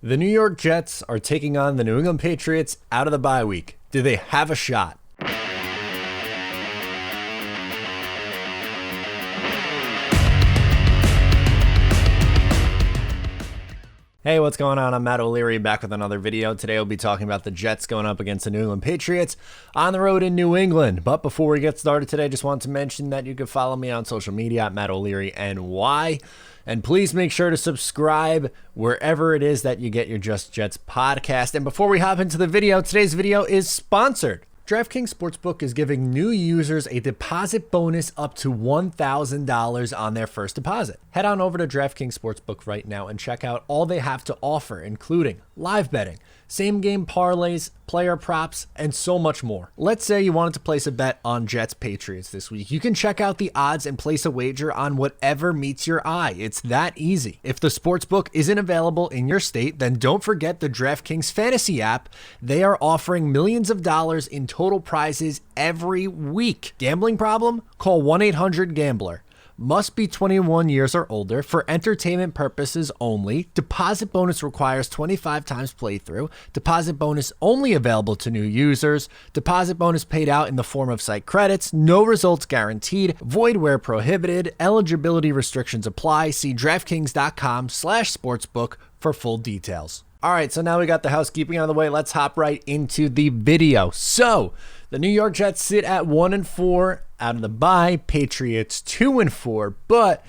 The New York Jets are taking on the New England Patriots out of the bye week. Do they have a shot? Hey, what's going on? I'm Matt O'Leary, back with another video. Today we'll be talking about the Jets going up against the New England Patriots on the road in New England. But before we get started today, I just want to mention that you can follow me on social media at Matt O'Leary NY. And please make sure to subscribe wherever it is that you get your Just Jets podcast. And before we hop into the video, today's video is sponsored. DraftKings Sportsbook is giving new users a deposit bonus up to $1,000 on their first deposit. Head on over to DraftKings Sportsbook right now and check out all they have to offer, including live betting, same-game parlays, player props, and so much more. Let's say you wanted to place a bet on Jets-Patriots this week. You can check out the odds and place a wager on whatever meets your eye. It's that easy. If the sportsbook isn't available in your state, then don't forget the DraftKings Fantasy app. They are offering millions of dollars in total prizes every week. Gambling problem? Call 1-800-GAMBLER. Must be 21 years or older for entertainment purposes only. Deposit bonus requires 25 times playthrough. Deposit bonus only available to new users. Deposit bonus paid out in the form of site credits. No results guaranteed. Void where prohibited. Eligibility restrictions apply. See DraftKings.com/sportsbook for full details. All right, so now we got the housekeeping out of the way. Let's hop right into the video. So the New York Jets sit at 1-4 out of the bye. Patriots 2-4, but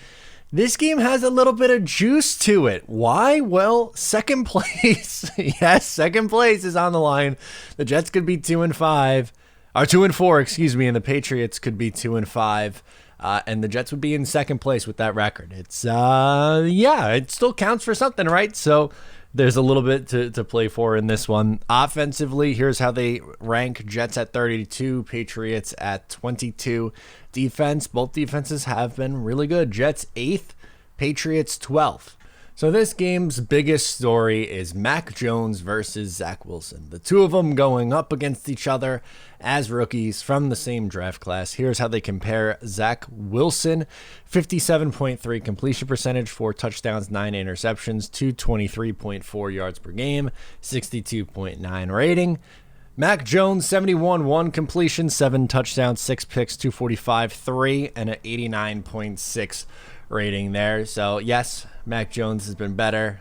this game has a little bit of juice to it. Why? Well, second place. Yes, second place is on the line. The Jets could be 2-5, or 2-4, excuse me, and the Patriots could be 2-5. And the Jets would be in second place with that record. It's yeah, it still counts for something, right? So there's a little bit to play for in this one. Offensively, here's how they rank. Jets at 32, Patriots at 22. Defense, both defenses have been really good. Jets 8th, Patriots 12th. So this game's biggest story is Mac Jones versus Zach Wilson. The two of them going up against each other as rookies from the same draft class. Here's how they compare. Zach Wilson, 57.3 completion percentage, 4 touchdowns, 9 interceptions, 223.4 yards per game, 62.9 rating. Mac Jones, 71, 1 completion, 7 touchdowns, 6 picks, 245, 3, and an 89.6 rating there. So yes, Mac Jones has been better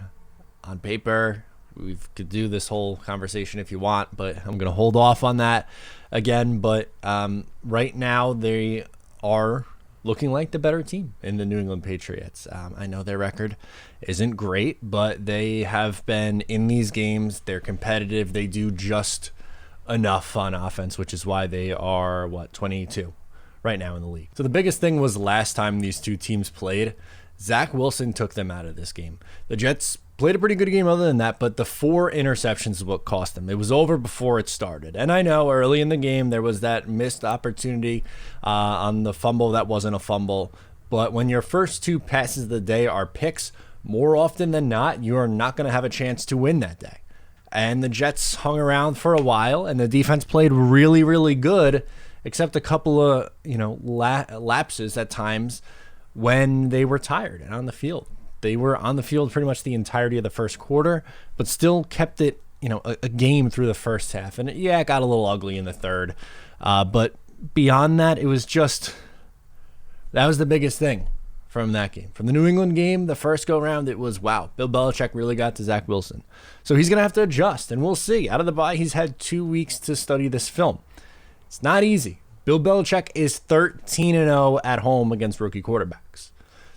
on paper. We could do this whole conversation if you want, but I'm going to hold off on that again. But right now they are looking like the better team in the New England Patriots. I know their record isn't great, but they have been in these games. They're competitive. They do just enough on offense, which is why they are, 22 right now in the league. So the biggest thing was last time these two teams played, Zach Wilson took them out of this game. The Jets played a pretty good game other than that, but the 4 interceptions is what cost them. It was over before it started. And I know early in the game there was that missed opportunity on the fumble that wasn't a fumble. But when your first 2 passes of the day are picks, more often than not, you are not going to have a chance to win that day. And the Jets hung around for a while, and the defense played really, really good, except a couple of lapses at times when they were tired and on the field. They were on the field pretty much the entirety of the first quarter, but still kept it, a game through the first half. And yeah, it got a little ugly in the third. But beyond that, it was just, that was the biggest thing from that game. From the New England game, the first go round, it was, wow, Bill Belichick really got to Zach Wilson. So he's going to have to adjust, and we'll see. Out of the bye, he's had 2 weeks to study this film. It's not easy. Bill Belichick is 13-0 at home against rookie quarterbacks.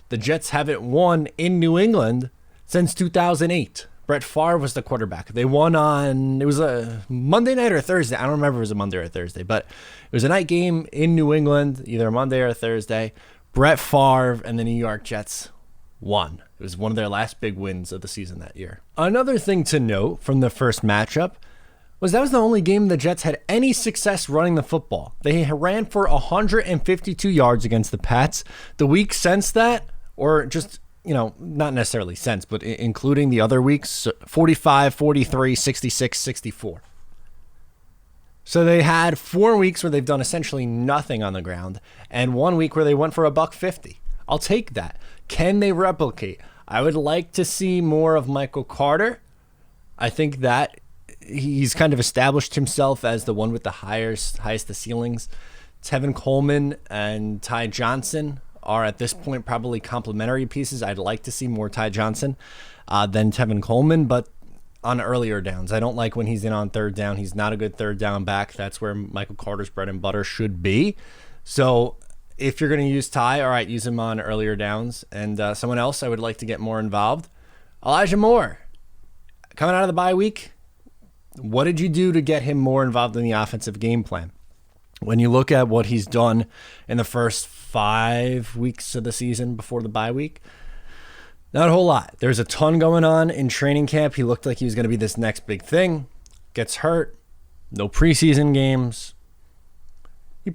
The Jets haven't won in New England since 2008. Brett Favre was the quarterback. They won on, it was a Monday night or Thursday. I don't remember if it was a Monday or a Thursday, but it was a night game in New England, either Monday or Thursday. Brett Favre and the New York Jets won. It was one of their last big wins of the season that year. Another thing to note from the first matchup was that was the only game the Jets had any success running the football. They ran for 152 yards against the Pats. The week since that, or just, not necessarily since, but including the other weeks, 45, 43, 66, 64. So they had 4 weeks where they've done essentially nothing on the ground, and 1 week where they went for $150. I'll take that. Can they replicate? I would like to see more of Michael Carter I think that he's kind of established himself as the one with the highest the ceilings. Tevin Coleman and Ty Johnson are at this point probably complementary pieces. I'd like to see more Ty Johnson than Tevin Coleman, but on earlier downs. I don't like when he's in on third down. He's not a good third down back. That's where Michael Carter's bread and butter should be. So if you're going to use Ty, all right, use him on earlier downs. And someone else I would like to get more involved, Elijah Moore. Coming out of the bye week, what did you do to get him more involved in the offensive game plan? When you look at what he's done in the first 5 weeks of the season before the bye week, not a whole lot. There's a ton going on in training camp. He looked like he was going to be this next big thing. Gets hurt. No preseason games.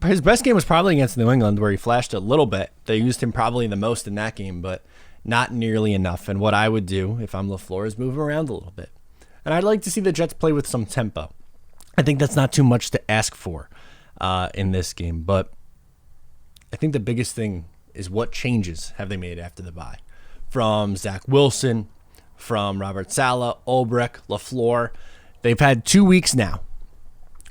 His best game was probably against New England, where he flashed a little bit. They used him probably the most in that game, but not nearly enough. And what I would do if I'm LaFleur is move him around a little bit. And I'd like to see the Jets play with some tempo. I think that's not too much to ask for in this game. But I think the biggest thing is what changes have they made after the bye? From Zach Wilson, from Robert Saleh, Ulbrich, LaFleur. They've had 2 weeks now.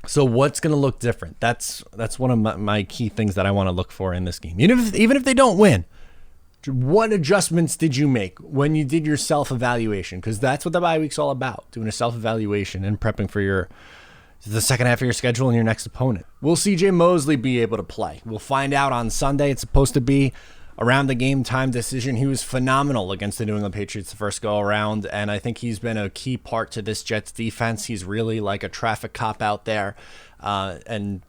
So what's going to look different? That's one of my key things that I want to look for in this game. Even if they don't win, what adjustments did you make when you did your self-evaluation? Because that's what the bye week's all about, doing a self-evaluation and prepping for the second half of your schedule and your next opponent. Will C.J. Mosley be able to play? We'll find out on Sunday. It's supposed to be around the game time decision. He was phenomenal against the New England Patriots the first go around, and I think he's been a key part to this Jets defense. He's really like a traffic cop out there, and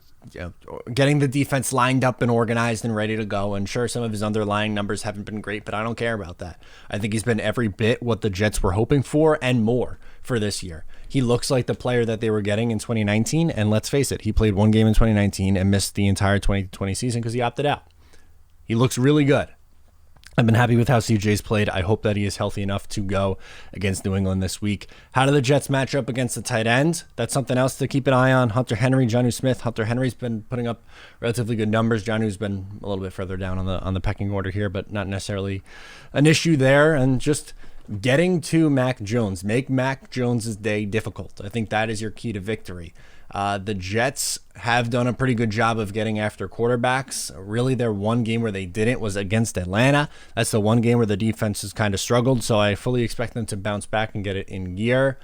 getting the defense lined up and organized and ready to go. And sure, some of his underlying numbers haven't been great, but I don't care about that. I think he's been every bit what the Jets were hoping for and more for this year. He looks like the player that they were getting in 2019, and let's face it, he played one game in 2019 and missed the entire 2020 season because he opted out. He looks really good. I've been happy with how CJ's played. I hope that he is healthy enough to go against New England this week. How do the Jets match up against the tight end? That's something else to keep an eye on. Hunter Henry, Jonnu Smith. Hunter Henry's been putting up relatively good numbers. Jonnu's been a little bit further down on the pecking order here, but not necessarily an issue there. And just getting to Mac Jones. Make Mac Jones' day difficult. I think that is your key to victory. The Jets have done a pretty good job of getting after quarterbacks. Really, their one game where they didn't was against Atlanta. That's the one game where the defense has kind of struggled, so I fully expect them to bounce back and get it in gear.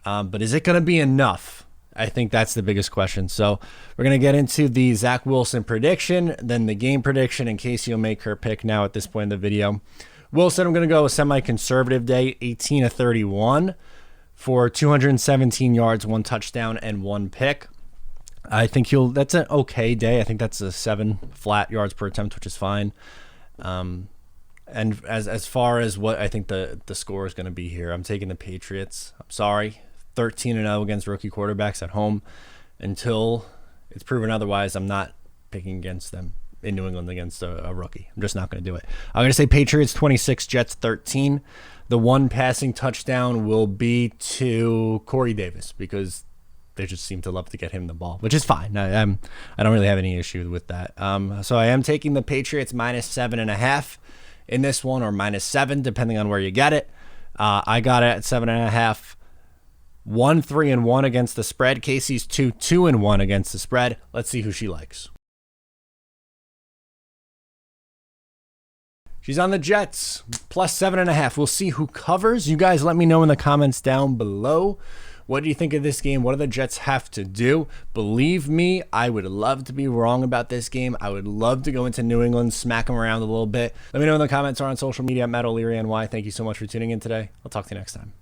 But is it going to be enough? I think that's the biggest question. So we're going to get into the Zach Wilson prediction, then the game prediction, in case you'll make her pick now at this point in the video. Wilson, I'm going to go a semi-conservative day, 18-31. For 217 yards, 1 touchdown, and 1 pick. I think that's an okay day. I think that's a 7 flat yards per attempt, which is fine. And as far as what I think the score is going to be here, I'm taking the Patriots. I'm sorry, 13-0 against rookie quarterbacks at home. Until it's proven otherwise, I'm not picking against them in New England against a rookie. I'm just not going to do it. I'm going to say Patriots 26, Jets 13. The one passing touchdown will be to Corey Davis because they just seem to love to get him the ball, which is fine. I don't really have any issue with that. So I am taking the Patriots -7.5 in this one, or -7, depending on where you get it. I got it at 7.5. 1-3-1 against the spread. Casey's 2-2-1 against the spread. Let's see who she likes. She's on the Jets, +7.5. We'll see who covers. You guys let me know in the comments down below. What do you think of this game? What do the Jets have to do? Believe me, I would love to be wrong about this game. I would love to go into New England, smack them around a little bit. Let me know in the comments or on social media at Matt O'Leary NY. Thank you so much for tuning in today. I'll talk to you next time.